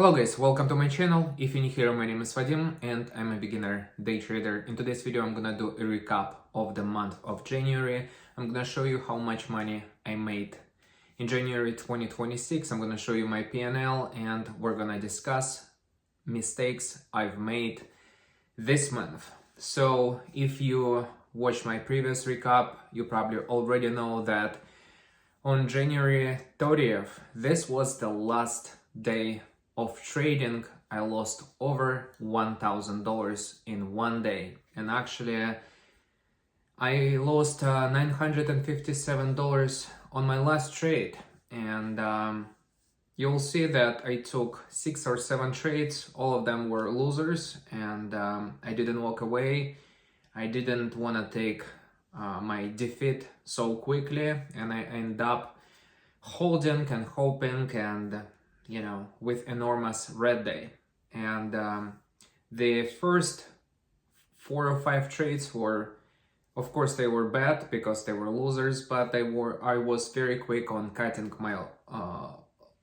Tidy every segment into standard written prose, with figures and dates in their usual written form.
Hello guys, welcome to my channel. If you're new here, my name is Vadim and I'm a beginner day trader. In today's video, I'm gonna do a recap of the month of January. I'm gonna show you how much money I made in January 2026. I'm gonna show you my P&L and we're gonna discuss mistakes I've made this month. So if you watched my previous recap, you probably already know that on January 30th, this was the last day of trading. I lost over $1,000 in one day, and actually I lost $957 on my last trade. And you'll see that I took 6 or 7 trades. All of them were losers, and I didn't walk away. I didn't want to take my defeat so quickly, and I end up holding and hoping and with enormous red day. And the first 4 or 5 trades were, of course, they were bad because they were losers, but I was very quick on cutting my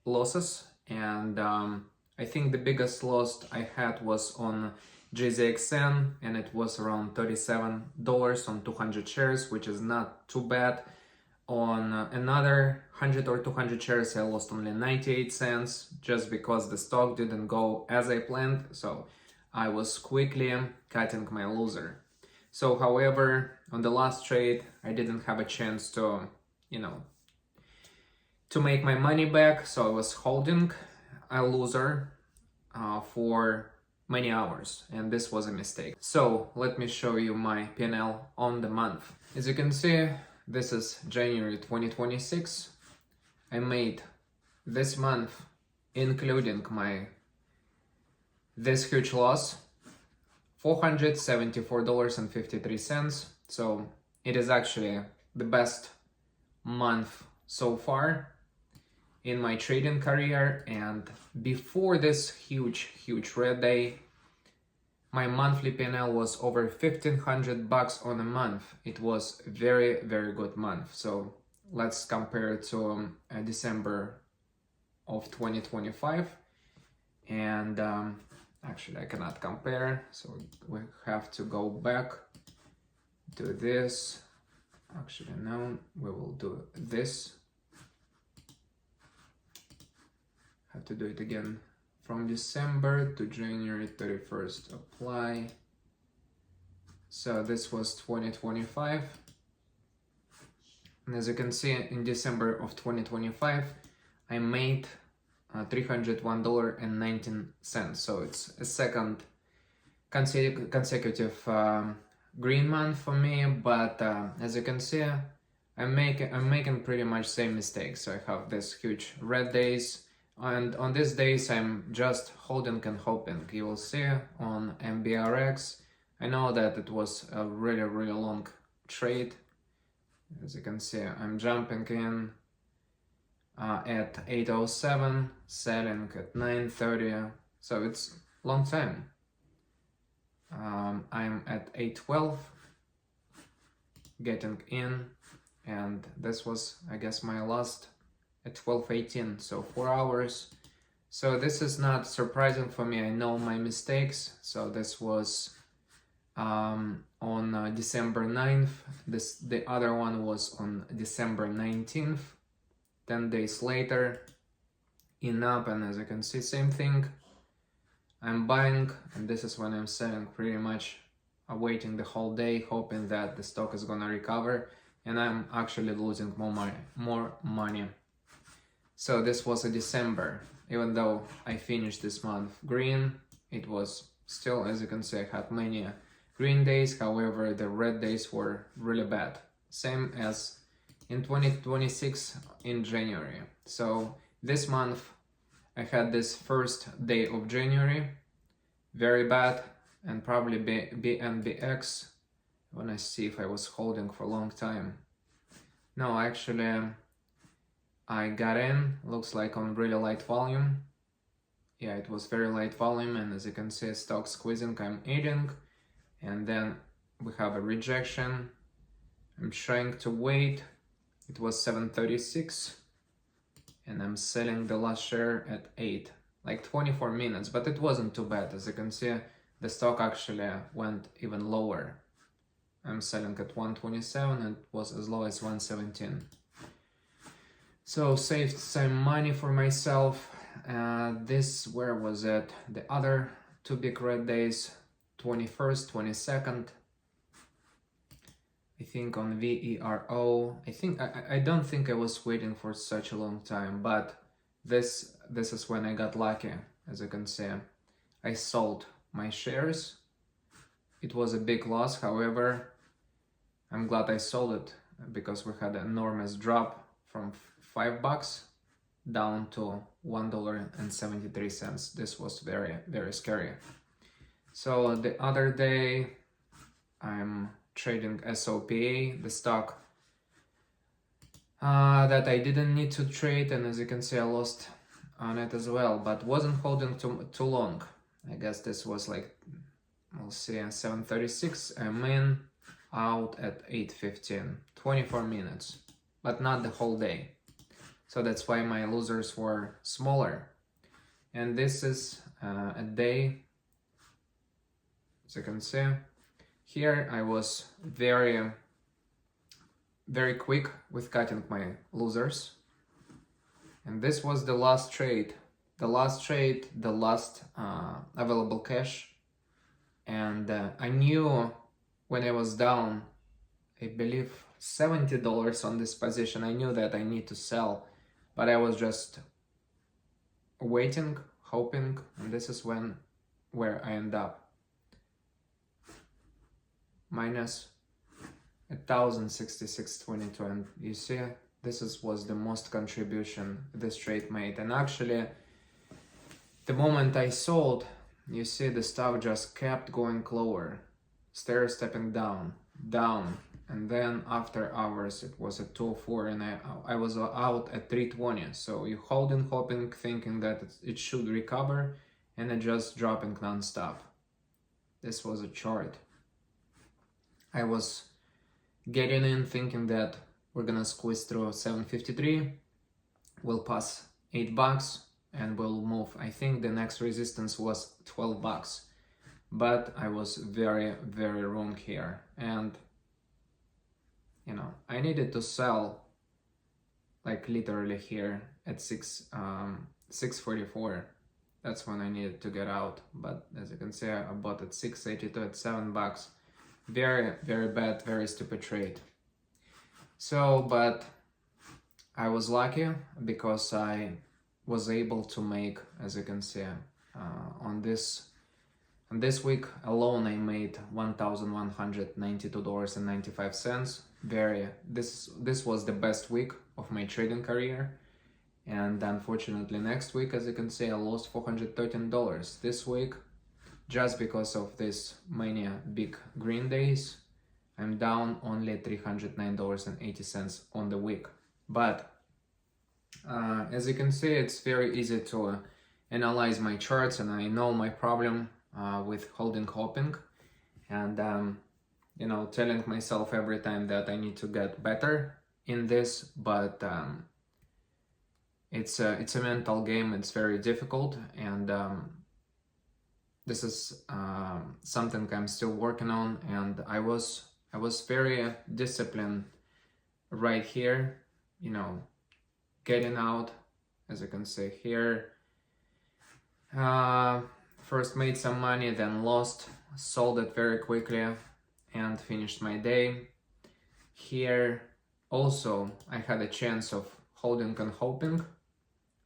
losses. And I think the biggest loss I had was on JZXN, and it was around $37 on 200 shares, which is not too bad. On another 100 or 200 shares, I lost only 98 cents just because the stock didn't go as I planned. So I was quickly cutting my loser. So, however, on the last trade, I didn't have a chance to make my money back. So I was holding a loser for many hours, and this was a mistake. So let me show you my P&L on the month. As you can see, this is January 2026. I made this month, including this huge loss, $474.53. So it is actually the best month so far in my trading career. And before this huge red day, my monthly P&L was over $1,500 on a month. It was very good month. So let's compare it to December of 2025. And actually I cannot compare, so we have to go back to this. Actually, no, we will do this. Have to do it again. From December to January 31st, apply. So this was 2025. And as you can see, in December of 2025, I made $301.19. So it's a second consecutive green month for me. But as you can see, I'm making pretty much same mistakes. So I have this huge red days. And on these days, I'm just holding and hoping. You will see on MBRX, I know that it was a really long trade. As you can see, I'm jumping in at 8:07, selling at 9:30. So it's long time. I'm at 8:12, getting in, and this was, I guess, my last at 12:18, so 4 hours. So this is not surprising for me. I know my mistakes. So this was on December 9th. The other one was on December 19th. 10 days later, in up, and as you can see, same thing. I'm buying, and this is when I'm selling, pretty much awaiting the whole day, hoping that the stock is gonna recover, and I'm actually losing more money. So this was a December. Even though I finished this month green, it was still, as you can see, I had many green days. However, the red days were really bad. Same as in 2026 in January. So this month, I had this first day of January, very bad, and probably BNBX. I want to see if I was holding for a long time. No, actually, I got in, looks like on really light volume. Yeah, it was very light volume, and as you can see, stock squeezing, I'm eating, and then we have a rejection. I'm trying to wait. It was 7:36, and I'm selling the last share at 8. like 24 minutes, but it wasn't too bad. As you can see, the stock actually went even lower. I'm selling at 127 and it was as low as 117. So saved some money for myself. This, where was it? The other two big red days, 21st, 22nd. I think on VERO. I don't think I was waiting for such a long time, but this is when I got lucky. As you can see, I sold my shares. It was a big loss, however, I'm glad I sold it because we had an enormous drop from $5 down to $1.73. This was very, very scary. So the other day, I'm trading SOPA, the stock that I didn't need to trade, and as you can see, I lost on it as well, but wasn't holding too long. I guess this was like, we'll see, 7:36. I'm in, out at 8:15, 24 minutes, but not the whole day. So that's why my losers were smaller. And this is a day, as you can see. Here I was very, very quick with cutting my losers. And this was the last trade, the last available cash. And I knew when I was down, I believe $70 on this position, I knew that I need to sell, but I was just waiting, hoping, and this is where I end up. Minus 1,066.22, and you see, was the most contribution this trade made. And actually, the moment I sold, you see the stock just kept going lower, stair-stepping down, and then after hours it was at 204 and I was out at 320. So you holding, hoping, thinking that it should recover, and it just dropping non-stop. This was a chart. I was getting in thinking that we're gonna squeeze through 753, we'll pass $8 and we'll move. I think the next resistance was $12, but I was very, very wrong here. And I needed to sell like literally here at 644. That's when I needed to get out. But as you can see, I bought at 682 at $7. Very, very bad, very stupid trade. So, but I was lucky because I was able to make, as you can see, on this week alone, I made $1,192.95. This was the best week of my trading career. And unfortunately, next week, as you can see, I lost $413. This week, just because of this many big green days, I'm down only $309.80 on the week. But as you can see, it's very easy to analyze my charts, and I know my problem with holding, hoping, and telling myself every time that I need to get better in this. But it's a mental game. It's very difficult, and this is something I'm still working on. And I was very disciplined right here, getting out, as you can see here. First made some money, then lost, sold it very quickly, and finished my day. Here also I had a chance of holding and hoping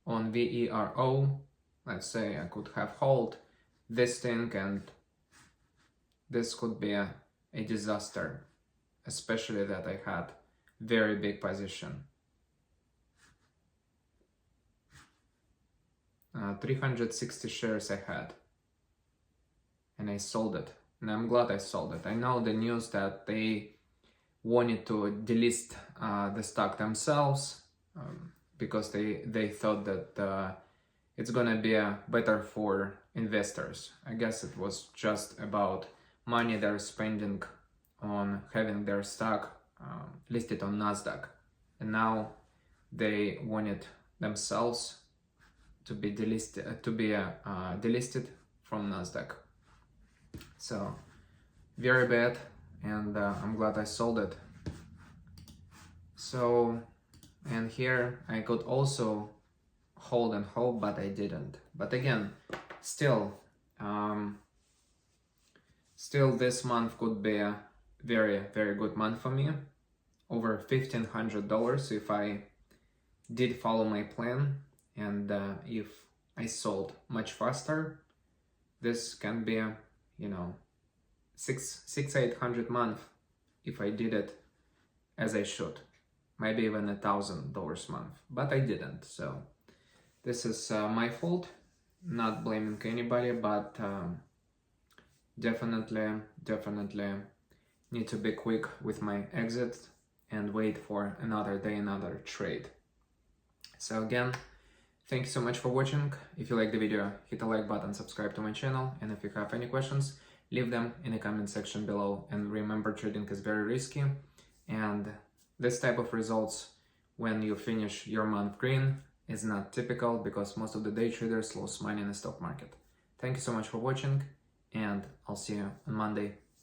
on VERO. Let's say I could have held this thing, and this could be a disaster, especially that I had very big position. 360 shares I had, and I sold it, and I'm glad I sold it. I know the news that they wanted to delist the stock themselves because they thought that it's gonna be better for investors. I guess it was just about money they're spending on having their stock listed on NASDAQ, and now they wanted themselves to be delisted from Nasdaq. So very bad, and I'm glad I sold it. So, and here I could also hold and hope, but I didn't. But again, still this month could be a very, very good month for me. Over $1,500 if I did follow my plan, and if I sold much faster, this can be a, you know, $600-800 month if I did it as I should. Maybe even $1,000 month, but I didn't. So this is my fault. Not blaming anybody, but definitely need to be quick with my exit and wait for another day, another trade. So again, thank you so much for watching. If you like the video, hit the like button, subscribe to my channel, and if you have any questions, leave them in the comment section below. And remember, trading is very risky, and this type of results when you finish your month green is not typical, because most of the day traders lose money in the stock market. Thank you so much for watching, and I'll see you on Monday.